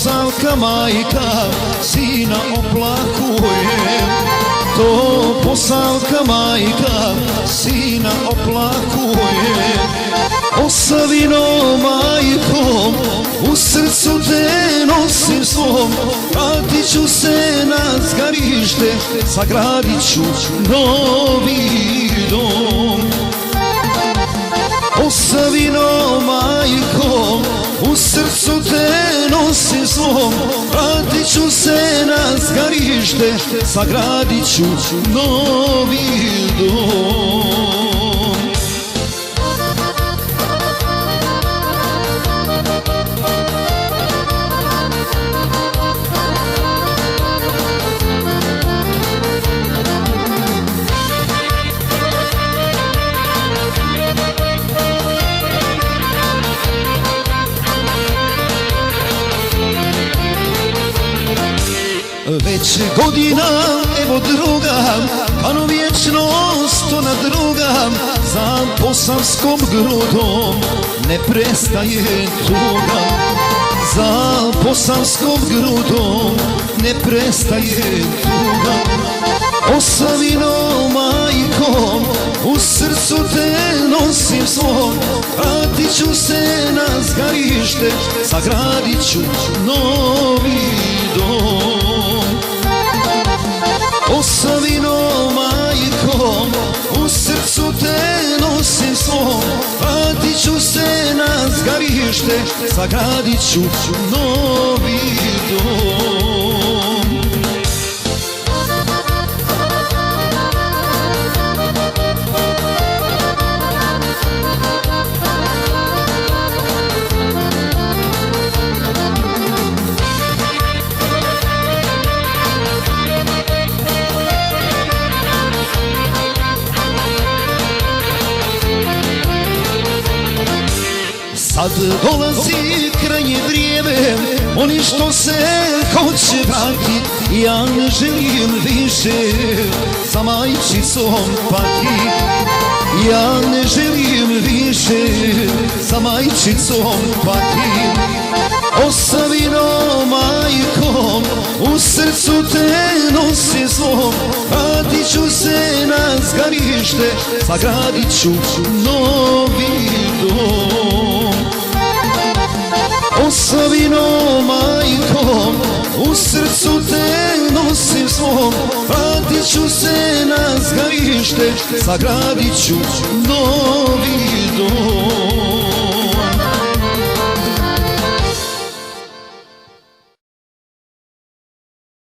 Posavka majka sina oplakuje, to Posavka majka sina oplakuje. Posavino majko, u srcu te nosim svom, vratit ću se na zgarište, sagradit ću novi dom. Posavino majko, u srcu te nosim svom, vratit ću se na zgarište, sagradit ću novi dom. Već godina, evo druga, ano vječnost ona druga, za posavskom grudom ne prestaje tuga. Za posavskom grudom ne prestaje tuga. Posavino majko, u srcu te nosim svom, vratit ću se na zgarište, sagradit ću novi dom. Posavino majko, u srcu te nosim svom, vratit ću se na zgarište, sagradit ću novi dom. Sad dolazi krajnje vrijeme, oni što se hoće vrati, ja ne želim više sa majčicom pati. Ja ne želim više sa majčicom pati. Posavino majkom, u srcu te nosim svom, vratit ću se na zgarište, sagradit ću novi dom. Posavino majkom, u srcu te nosim svom, vratit ću se na zgarište, sagradit ću novi dom.